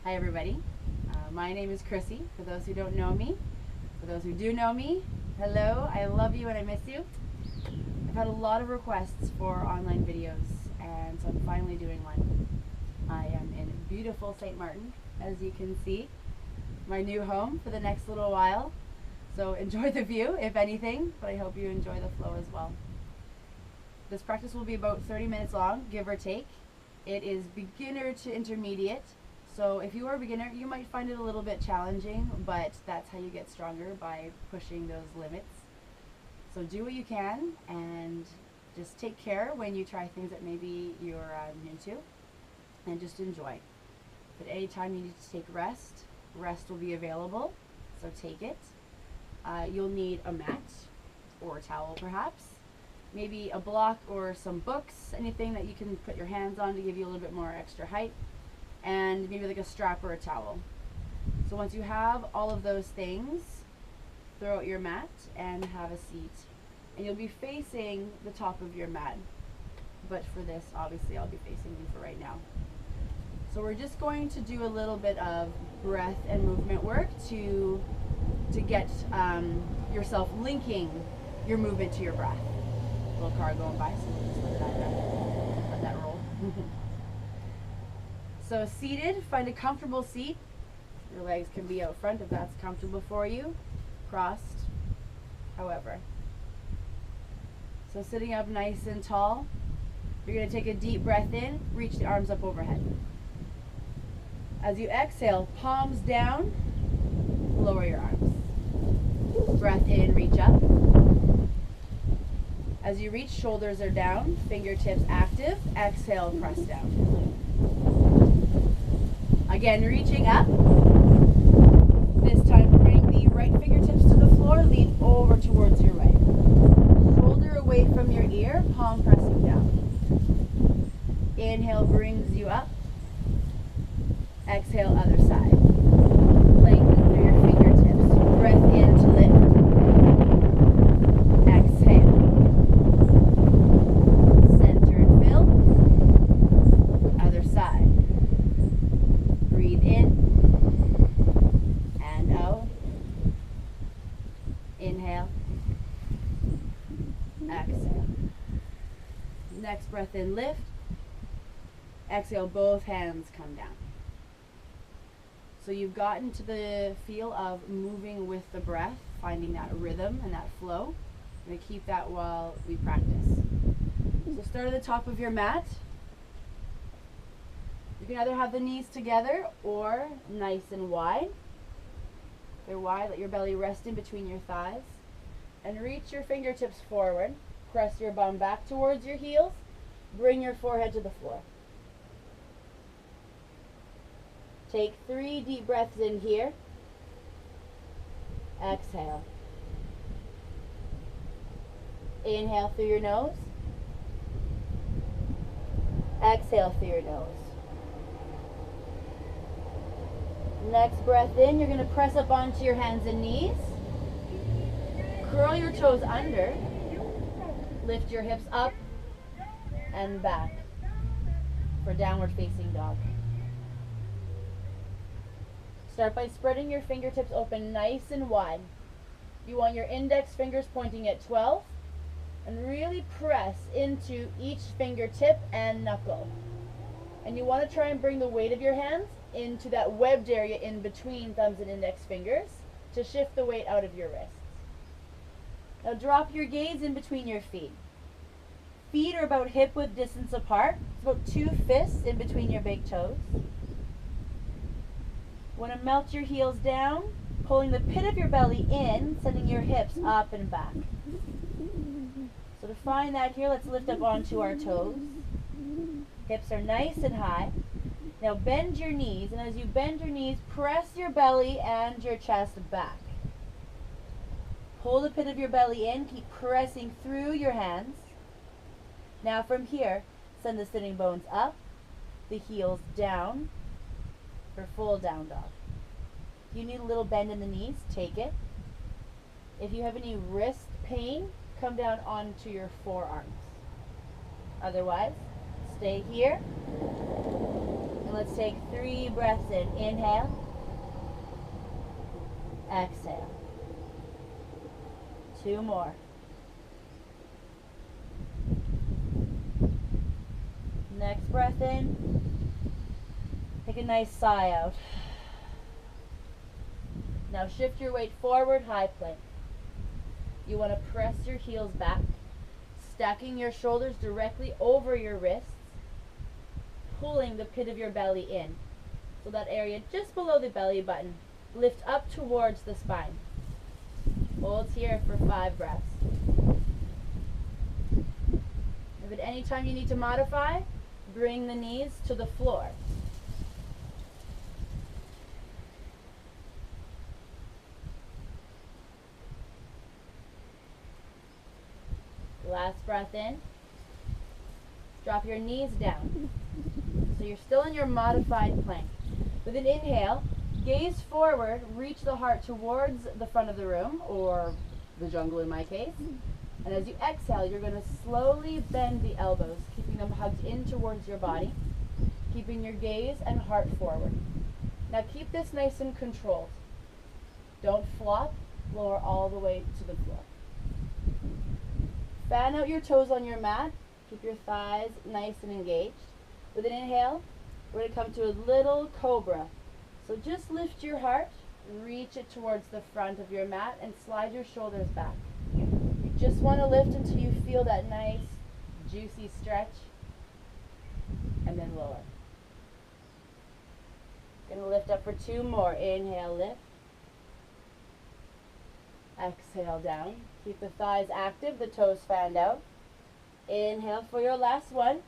Hi everybody, my name is Chrissy, for those who don't know me. For those who do know me, hello, I love you and I miss you. I've had a lot of requests for online videos, and so I'm finally doing one. I am in beautiful St. Martin, as you can see, my new home for the next little while. So enjoy the view, if anything, but I hope you enjoy the flow as well. This practice will be about 30 minutes long, give or take. It is beginner to intermediate. So if you are a beginner, you might find it a little bit challenging, but that's how you get stronger, by pushing those limits. So do what you can, and just take care when you try things that maybe you're new to, and just enjoy. But any time you need to take rest will be available, so take it. You'll need a mat or a towel perhaps, maybe a block or some books, anything that you can put your hands on to give you a little bit more extra height, and maybe like a strap or a towel. So once you have all of those things, throw out your mat and have a seat. And you'll be facing the top of your mat. But for this, obviously, I'll be facing you for right now. So we're just going to do a little bit of breath and movement work to get yourself linking your movement to your breath. A little car going by, so we'll just let that roll. So seated, find a comfortable seat. Your legs can be out front if that's comfortable for you. Crossed, however. So sitting up nice and tall, you're going to take a deep breath in, reach the arms up overhead. As you exhale, palms down, lower your arms. Breath in, reach up. As you reach, shoulders are down, fingertips active. Exhale, press down. Again, reaching up. This time, bring the right fingertips to the floor, lean over towards your right. Shoulder away from your ear, palm pressing down. Inhale brings you up. Exhale, other side. Lengthen through your fingertips. Breath in to lift. Exhale. Center and fill. Other side. Breathe in and out. Inhale. Exhale. Next breath in, lift. Exhale, both hands come down. So you've gotten to the feel of moving with the breath, finding that rhythm and that flow. I'm going to keep that while we practice. So start at the top of your mat. You can either have the knees together or nice and wide. If they're wide, let your belly rest in between your thighs. And reach your fingertips forward. Press your bum back towards your heels. Bring your forehead to the floor. Take 3 deep breaths in here. Exhale. Inhale through your nose. Exhale through your nose. Next breath in, you're going to press up onto your hands and knees. Curl your toes under. Lift your hips up and back for downward facing dog. Start by spreading your fingertips open nice and wide. You want your index fingers pointing at 12, and really press into each fingertip and knuckle. And you want to try and bring the weight of your hands into that webbed area in between thumbs and index fingers to shift the weight out of your wrists. Now drop your gaze in between your feet. Feet are about hip width distance apart. It's about 2 fists in between your big toes. Want to melt your heels down, pulling the pit of your belly in, sending your hips up and back. So to find that here, let's lift up onto our toes. Hips are nice and high. Now bend your knees, and as you bend your knees, press your belly and your chest back. Pull the pit of your belly in, keep pressing through your hands. Now from here, send the sitting bones up, the heels down for full down dog. If you need a little bend in the knees, take it. If you have any wrist pain, come down onto your forearms. Otherwise, stay here And let's take 3 breaths in. Inhale. Exhale. 2 more. Next breath in. Take a nice sigh out. Now shift your weight forward, high plank. You want to press your heels back, stacking your shoulders directly over your wrists, pulling the pit of your belly in. So that area just below the belly button. Lift up towards the spine. Hold here for 5 breaths. If at any time you need to modify, bring the knees to the floor. Last breath in. Drop your knees down. So you're still in your modified plank. With an inhale, gaze forward, reach the heart towards the front of the room, or the jungle in my case. And as you exhale, you're going to slowly bend the elbows, keeping them hugged in towards your body, keeping your gaze and heart forward. Now keep this nice and controlled. Don't flop, lower all the way to the floor. Fan out your toes on your mat. Keep your thighs nice and engaged. With an inhale, we're going to come to a little cobra. So just lift your heart, reach it towards the front of your mat, and slide your shoulders back. You just want to lift until you feel that nice, juicy stretch, and then lower. Going to lift up for 2 more. Inhale, lift. Exhale, down. Keep the thighs active, the toes fanned out. Inhale for your last one.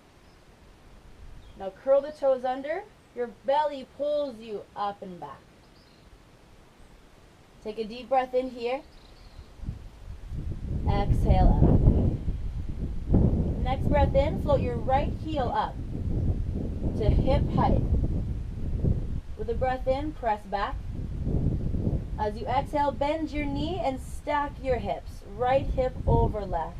Now curl the toes under. Your belly pulls you up and back. Take a deep breath in here. Exhale out. Next breath in, float your right heel up to hip height. With a breath in, press back. As you exhale, bend your knee and stack your hips. Right hip over left.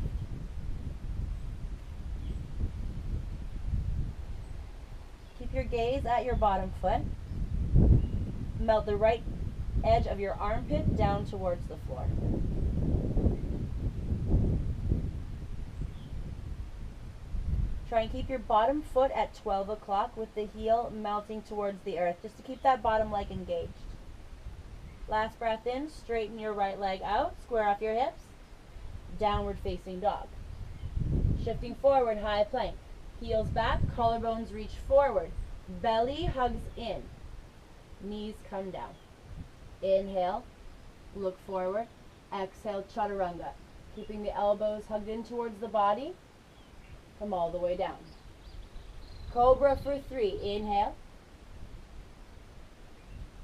Keep your gaze at your bottom foot. Melt the right edge of your armpit down towards the floor. Try and keep your bottom foot at 12 o'clock with the heel melting towards the earth, just to keep that bottom leg engaged. Last breath in, straighten your right leg out, square off your hips, downward facing dog. Shifting forward, high plank. Heels back, collarbones reach forward. Belly hugs in. Knees come down. Inhale, look forward. Exhale, chaturanga. Keeping the elbows hugged in towards the body. Come all the way down. Cobra for 3. Inhale.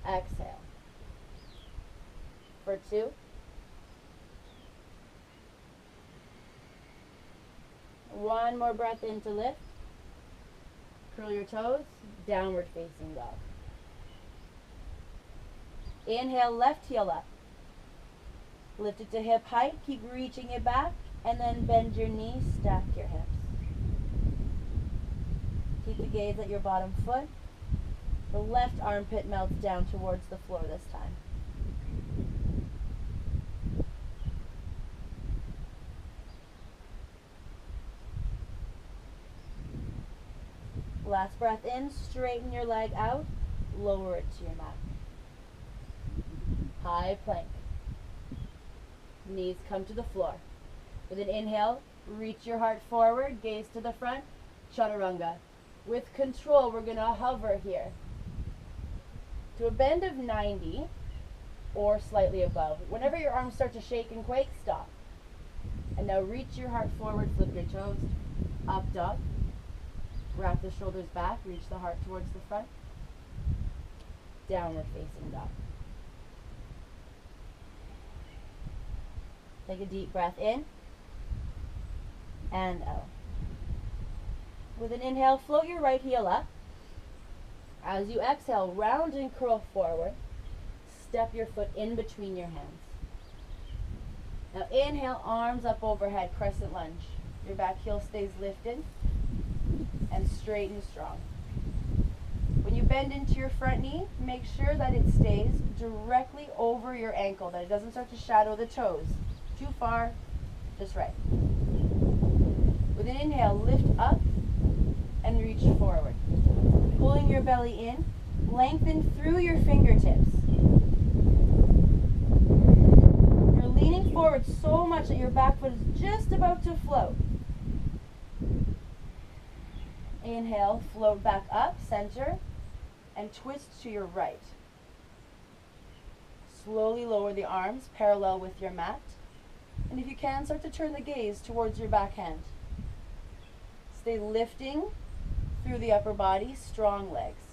Exhale. For 2. One more breath in to lift. Curl your toes, downward facing dog. Inhale, left heel up. Lift it to hip height, keep reaching it back, and then bend your knees, stack your hips. Keep the gaze at your bottom foot. The left armpit melts down towards the floor this time. Last breath in, straighten your leg out, lower it to your mat. High plank. Knees come to the floor. With an inhale, reach your heart forward, gaze to the front, chaturanga. With control, we're going to hover here to a bend of 90 or slightly above. Whenever your arms start to shake and quake, stop. And now reach your heart forward, flip your toes, up dog. Wrap the shoulders back, reach the heart towards the front. Downward facing dog. Take a deep breath in and out. With an inhale, float your right heel up. As you exhale, round and curl forward. Step your foot in between your hands. Now inhale, arms up overhead, crescent lunge. Your back heel stays lifted and straight and strong. When you bend into your front knee, make sure that it stays directly over your ankle, that it doesn't start to shadow the toes. Too far, just right. With an inhale, lift up and reach forward. Pulling your belly in, lengthen through your fingertips. You're leaning forward so much that your back foot is just about to float. Inhale, float back up, center, and twist to your right. Slowly lower the arms parallel with your mat. And if you can, start to turn the gaze towards your backhand. Stay lifting through the upper body, strong legs.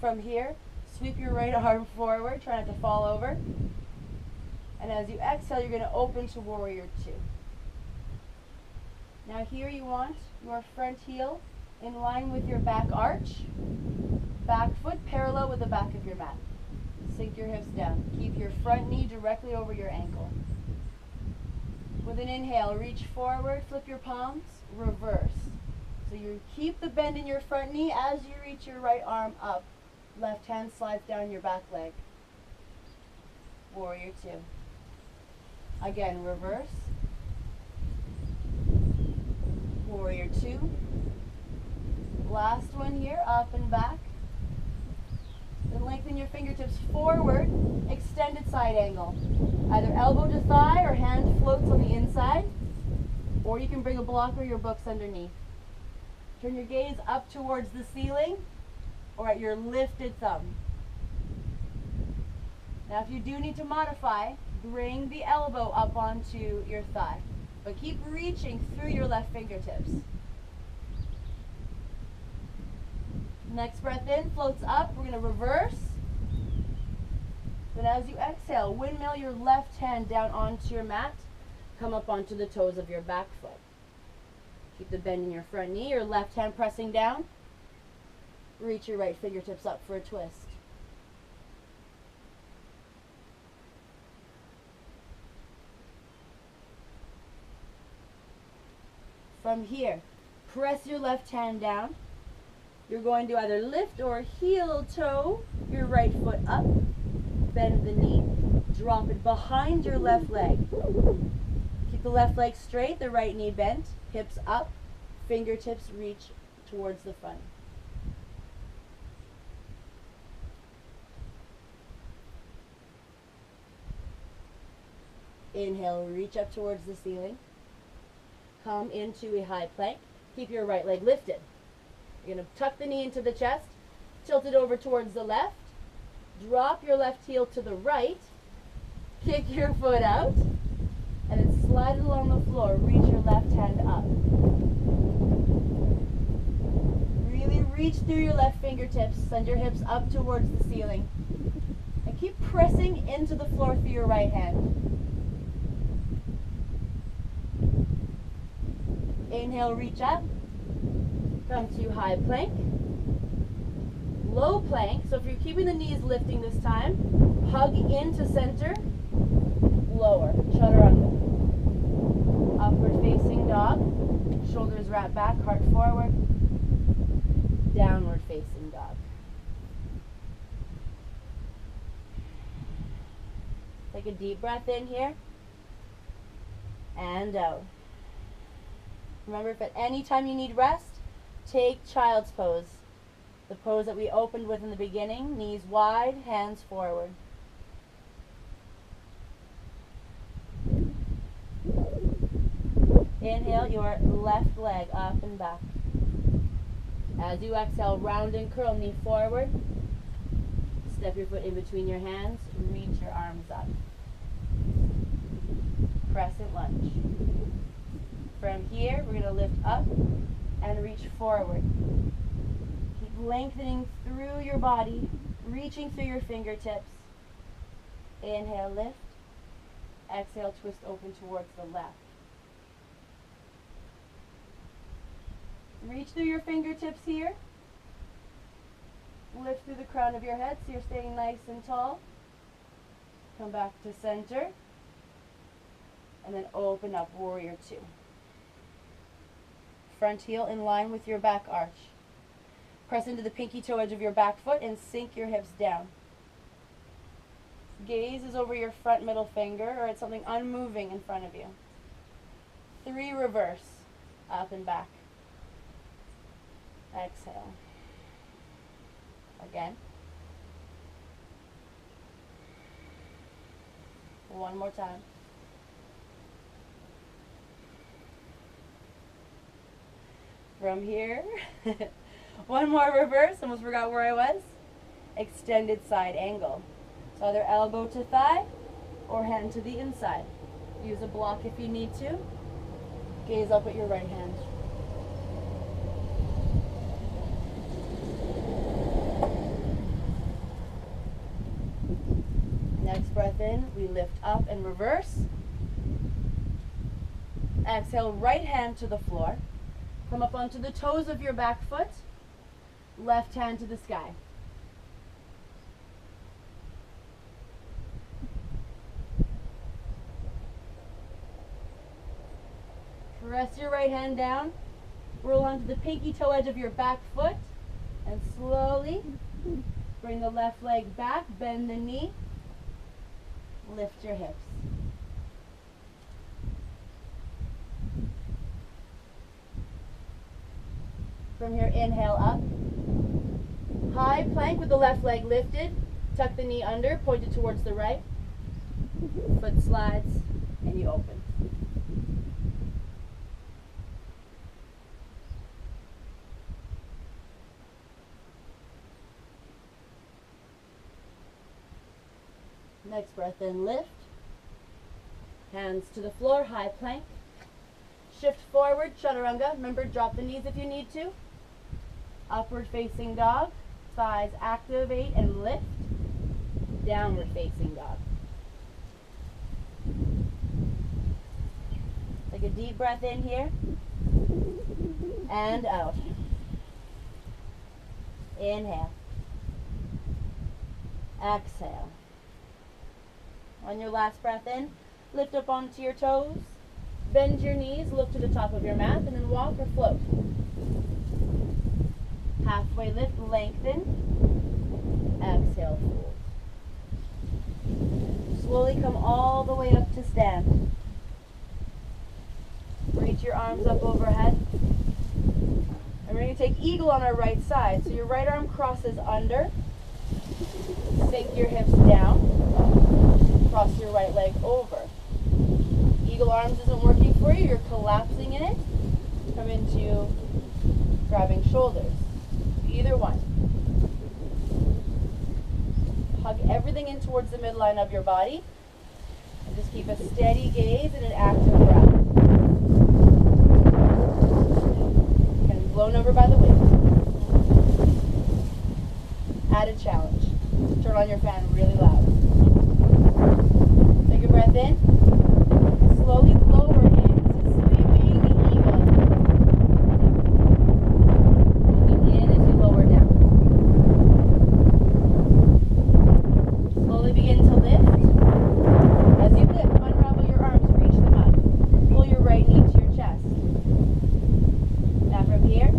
From here, sweep your right arm forward, try not to fall over. And as you exhale, you're going to open to warrior two. Now here you want your front heel in line with your back arch, back foot parallel with the back of your mat. Sink your hips down. Keep your front knee directly over your ankle. With an inhale, reach forward, flip your palms, reverse. So you keep the bend in your front knee as you reach your right arm up. Left hand slides down your back leg. Warrior two. Again, reverse. Warrior two. Last one here, up and back. Then lengthen your fingertips forward, extended side angle. Either elbow to thigh or hand floats on the inside, or you can bring a block or your books underneath. Turn your gaze up towards the ceiling or at your lifted thumb. Now if you do need to modify, bring the elbow up onto your thigh, but keep reaching through your left fingertips. Next breath in, floats up. We're going to reverse. Then as you exhale, windmill your left hand down onto your mat. Come up onto the toes of your back foot. Keep the bend in your front knee, your left hand pressing down. Reach your right fingertips up for a twist. From here, press your left hand down. You're going to either lift or heel toe your right foot up, bend the knee, drop it behind your left leg. Keep the left leg straight, the right knee bent, hips up, fingertips reach towards the front. Inhale, reach up towards the ceiling. Come into a high plank. Keep your right leg lifted. You're going to tuck the knee into the chest, tilt it over towards the left, drop your left heel to the right, kick your foot out, and then slide it along the floor. Reach your left hand up. Really reach through your left fingertips, send your hips up towards the ceiling, and keep pressing into the floor through your right hand. Inhale, reach up. Come to high plank, low plank. So if you're keeping the knees lifting this time, hug into center, lower, chaturanga. Upward facing dog, shoulders wrap back, heart forward, downward facing dog. Take a deep breath in here and out. Remember, if at any time you need rest, take child's pose. The pose that we opened with in the beginning, knees wide, hands forward. Inhale your left leg up and back. As you exhale, round and curl, knee forward. Step your foot in between your hands, reach your arms up. Crescent lunge. From here, we're going to lift up and reach forward. Keep lengthening through your body, reaching through your fingertips. Inhale, lift. Exhale, twist open towards the left. Reach through your fingertips here. Lift through the crown of your head so you're staying nice and tall. Come back to center. And then open up, warrior two. Front heel in line with your back arch. Press into the pinky toe edge of your back foot and sink your hips down. Gaze is over your front middle finger or at something unmoving in front of you. 3 reverse, up and back. Exhale. Again. One more time. From here, one more reverse, almost forgot where I was. Extended side angle. So either elbow to thigh or hand to the inside. Use a block if you need to. Gaze up at your right hand. Next breath in, we lift up and reverse. Exhale, right hand to the floor. Come up onto the toes of your back foot. Left hand to the sky. Press your right hand down. Roll onto the pinky toe edge of your back foot. And slowly bring the left leg back. Bend the knee. Lift your hips. From here, inhale up. High plank with the left leg lifted. Tuck the knee under, point it towards the right. Foot slides, and you open. Next breath in, lift. Hands to the floor, high plank. Shift forward, chaturanga. Remember, drop the knees if you need to. Upward facing dog. Thighs activate and lift. Downward facing dog. Take a deep breath in here. And out. Inhale. Exhale. On your last breath in, lift up onto your toes. Bend your knees, look to the top of your mat, and then walk or float. Halfway lift, lengthen. Exhale, fold. Slowly come all the way up to stand. Reach your arms up overhead. And we're going to take eagle on our right side. So your right arm crosses under. Sink your hips down. Cross your right leg over. Eagle arms isn't working for you. You're collapsing in it. Come into grabbing shoulders. Either one. Hug everything in towards the midline of your body. And just keep a steady gaze and an active breath. Kind of blown over by the wind. Added challenge. Turn on your fan really loud. Take a breath in. Slowly lower into sweeping eagle. Looking in as you lower down. Slowly begin to lift. As you lift, unravel your arms, reach them up. Pull your right knee to your chest. Now from here,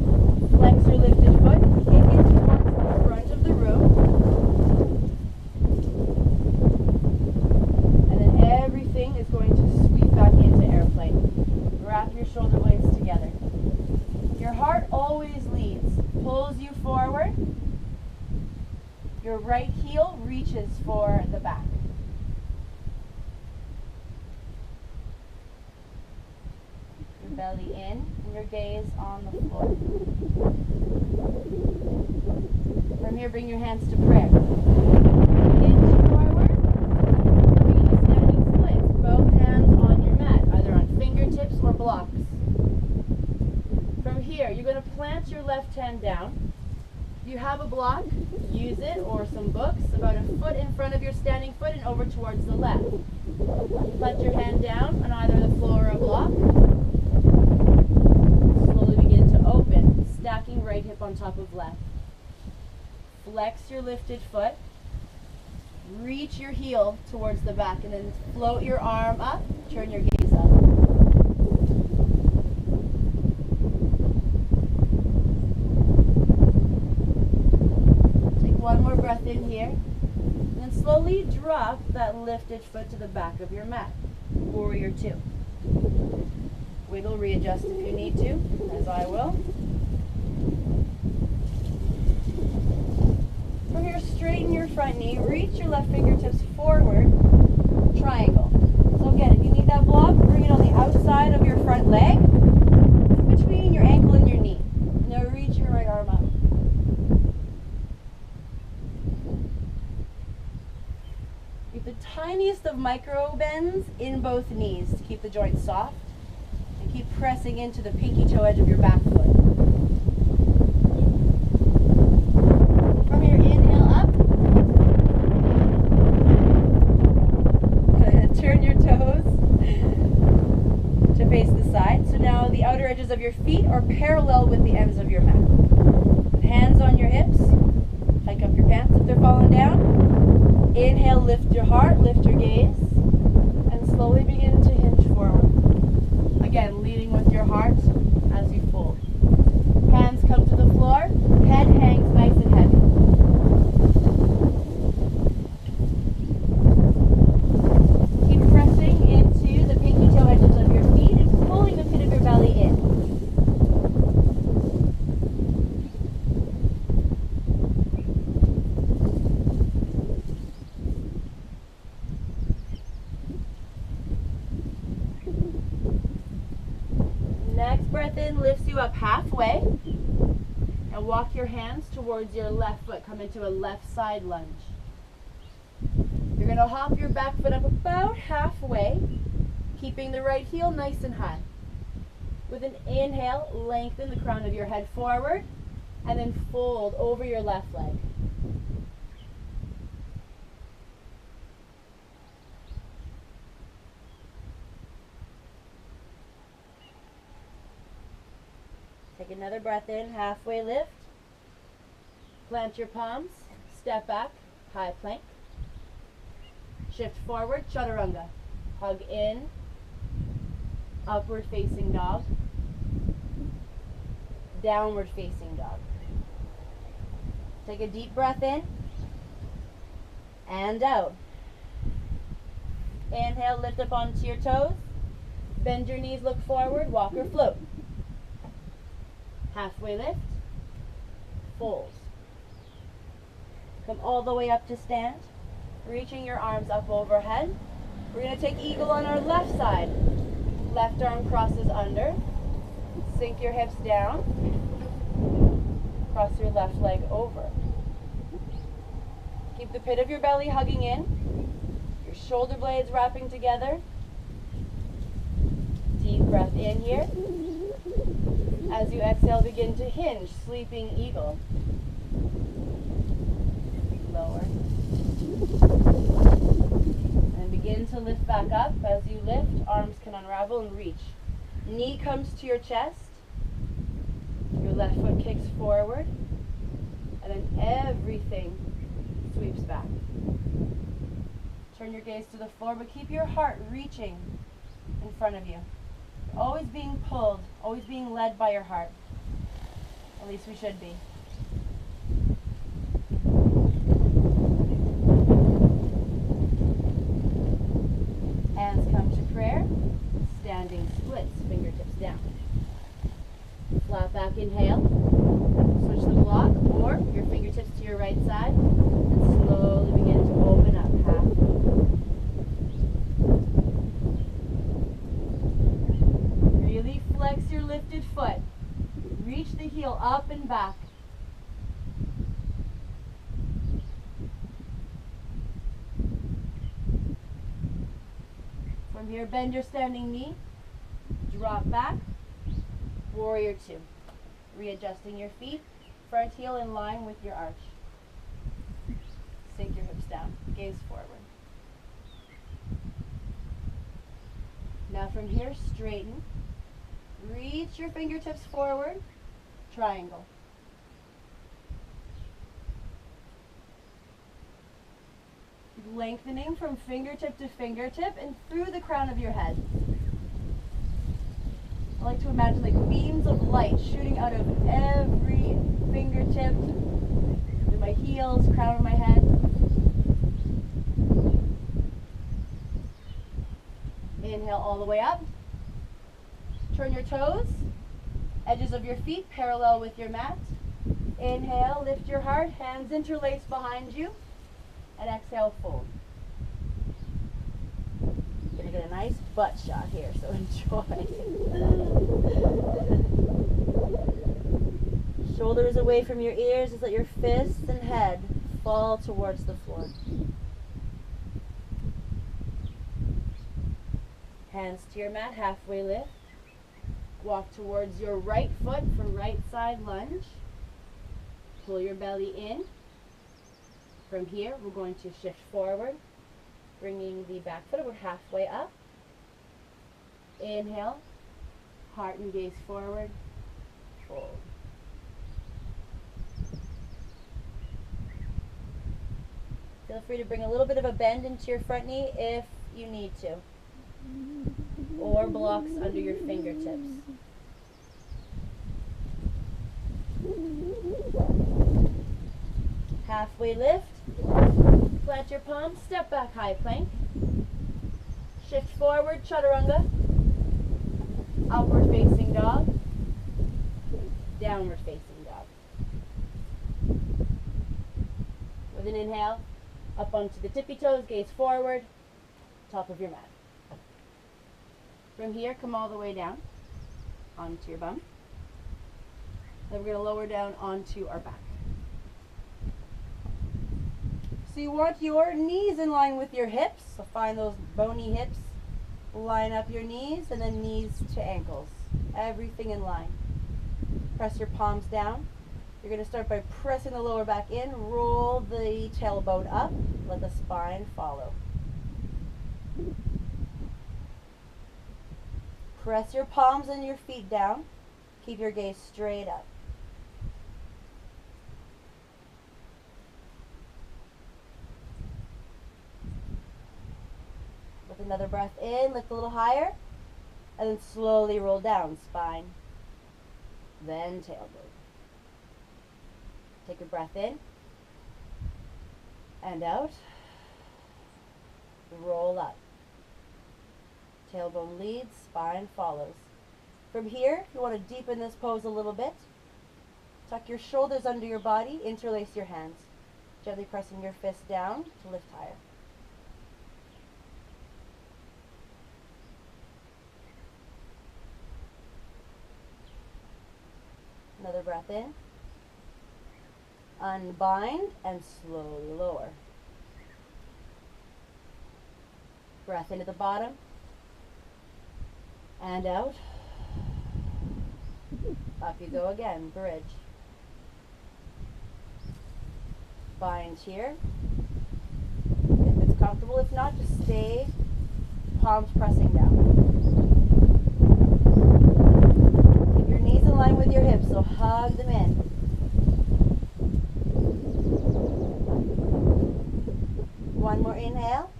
flex your lifted foot, kick it towards the front of the room. And then everything is going to sweep back into airplane. Wrap your shoulder blades together. Your heart always leads, pulls you forward. Your right heel reaches for the back. Your belly in and your gaze on the floor. From here, bring your hands to prayer. Hinge forward. Bring the standing splits. Both hands on your mat, either on fingertips or blocks. From here, you're going to plant your left hand down. If you have a block, use it, or some books, about a foot in front of your standing foot and over towards the left. Plant your hand down on either the floor or a block. Slowly begin to open, stacking right hip on top of left. Flex your lifted foot. Reach your heel towards the back and then float your arm up. Turn your gaze up. breath in here. And then slowly drop that lifted foot to the back of your mat. Warrior two. Wiggle, readjust if you need to, as I will. From here, straighten your front knee, reach your left fingertips forward, triangle. So again, if you need that block, bring it on the outside of your front leg, between your ankle and your knee. Now reach your right arm up. Keep the tiniest of micro bends in both knees to keep the joints soft, and keep pressing into the pinky toe edge of your back foot. From here, inhale up. Turn your toes to face the side. So now the outer edges of your feet are parallel with the ends of your mat. Hands on your hips. Hike up your pants if they're falling down. Inhale, lift your heart, lift your gaze, and slowly begin to hinge forward. Again, leading with your heart as you fold. Hands come to the floor, head hangs nice and heavy. Keep pressing into the pinky toe edges of your feet and pulling the pit of your belly in. Next breath in lifts you up halfway, and walk your hands towards your left foot. Come into a left side lunge. You're going to hop your back foot up about halfway, keeping the right heel nice and high. With an inhale, lengthen the crown of your head forward, and then fold over your left leg. Take another breath in, halfway lift. Plant your palms, step back, high plank. Shift forward, chaturanga. Hug in, upward facing dog. Downward facing dog. Take a deep breath in and out. Inhale, lift up onto your toes. Bend your knees, look forward, walk or float. Halfway lift, fold. Come all the way up to stand, reaching your arms up overhead. We're going to take eagle on our left side. Left arm crosses under. Sink your hips down. Cross your left leg over. Keep the pit of your belly hugging in. Your shoulder blades wrapping together. Deep breath in here. As you exhale, begin to hinge, sleeping eagle. Lower. And begin to lift back up. As you lift, arms can unravel and reach. Knee comes to your chest. Your left foot kicks forward. And then everything sweeps back. Turn your gaze to the floor, but keep your heart reaching in front of you. Always being pulled, always being led by your heart. At least we should be. Hands come to prayer. Standing splits, fingertips down. Flat back inhale. Switch the block, or your fingertips to your right side. And slowly begin to open up half. Really flex your lifted foot. Reach the heel up and back. From here, bend your standing knee. Drop back. Warrior two. Readjusting your feet. Front heel in line with your arch. Sink your hips down. Gaze forward. Now from here, straighten. Reach your fingertips forward. Triangle. Lengthening from fingertip to fingertip and through the crown of your head. I like to imagine like beams of light shooting out of every fingertip, through my my heels, crown of my head. Inhale all the way up. Turn your toes, edges of your feet parallel with your mat. Inhale, lift your heart, hands interlaced behind you. And exhale, fold. You're going to get a nice butt shot here, so enjoy. Shoulders away from your ears. Just let your fists and head fall towards the floor. Hands to your mat, halfway lift. Walk towards your right foot for right side lunge. Pull your belly in. From here, we're going to shift forward, bringing the back foot about halfway up. Inhale, heart and gaze forward, fold. Feel free to bring a little bit of a bend into your front knee if you need to, or blocks under your fingertips. Halfway lift, plant your palms, step back high plank, shift forward, chaturanga, upward facing dog, downward facing dog. With an inhale, up onto the tippy toes, gaze forward, top of your mat. From here, come all the way down onto your bum. Then we're going to lower down onto our back. So you want your knees in line with your hips. So find those bony hips. Line up your knees and then knees to ankles. Everything in line. Press your palms down. You're going to start by pressing the lower back in. Roll the tailbone up. Let the spine follow. Press your palms and your feet down. Keep your gaze straight up. With another breath in, lift a little higher, and then slowly roll down, spine, then tailbone. Take a breath in, and out, roll up. Tailbone leads, spine follows. From here, if you want to deepen this pose a little bit, tuck your shoulders under your body, interlace your hands, gently pressing your fist down to lift higher. Another breath in. Unbind and slowly lower. Breath into the bottom and out. Up you go again, bridge. Bind here. If it's comfortable, if not, just stay, palms pressing down. Keep your knees in line with your hips, so hug them in. One more inhale.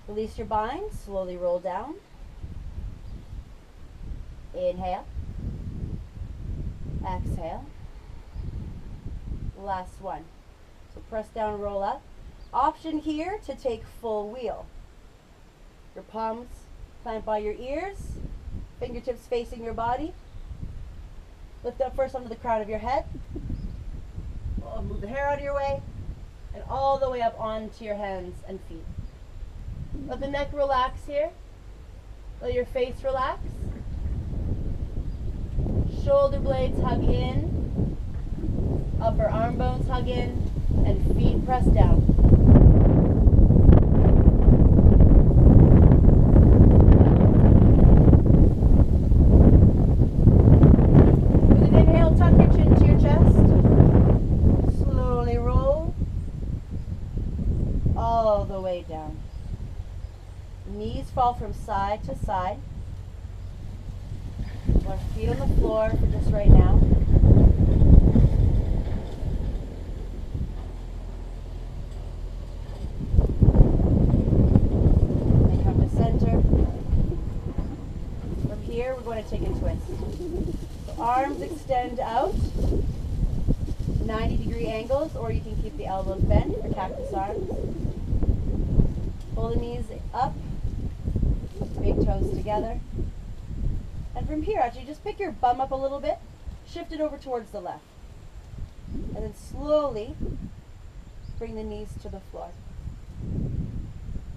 Release your bind, slowly roll down. Inhale. Exhale. Last one. So press down, roll up. Option here to take full wheel. Your palms plant by your ears, fingertips facing your body. Lift up first onto the crown of your head. Move the hair out of your way. And all the way up onto your hands and feet. Let the neck relax here. Let your face relax. Shoulder blades hug in. Upper arm bones hug in. And feet press down. With an inhale, tuck your chin to your chest. Slowly roll all the way down. Knees fall from side to side. Our feet on the floor for just right now. And come to center. From here, we're going to take a twist. So arms extend out, 90-degree angle. elbows, or you can keep the elbows bent for cactus arms. Pull the knees up, big toes together. And from here, actually, just pick your bum up a little bit, shift it over towards the left. And then slowly bring the knees to the floor.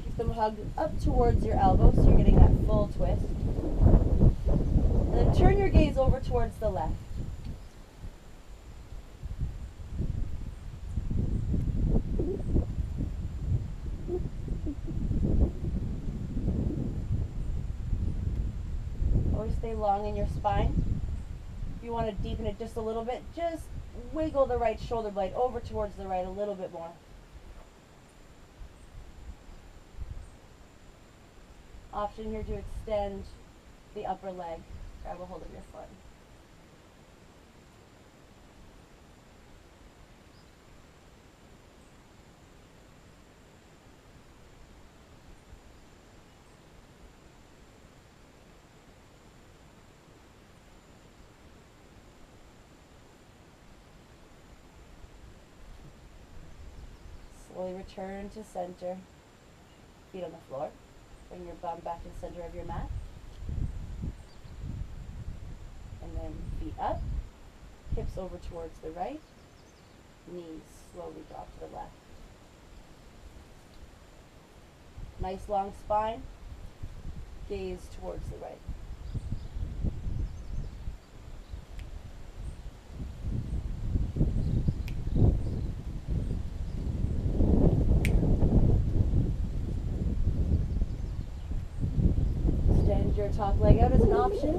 Keep them hugged up towards your elbows so you're getting that full twist. And then turn your gaze over towards the left. Always stay long in your spine. If you want to deepen it just a little bit, just wiggle the right shoulder blade over towards the right a little bit more. Option here to extend the upper leg. Grab a hold of your foot. Slowly return to center. Feet on the floor. Bring your bum back to the center of your mat. And then feet up. Hips over towards the right. Knees slowly drop to the left. Nice long spine. Gaze towards the right. Your top leg out as an option.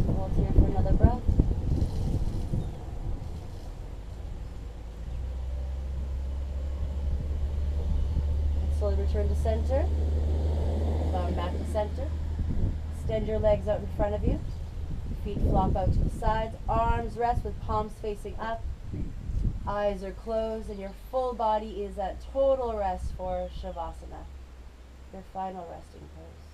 Hold here for another breath. And slowly return to center. Bottom back to center. Extend your legs out in front of you. Feet flop out to the sides. Arms rest with palms facing up. Eyes are closed, and your full body is at total rest for Shavasana, your final resting pose.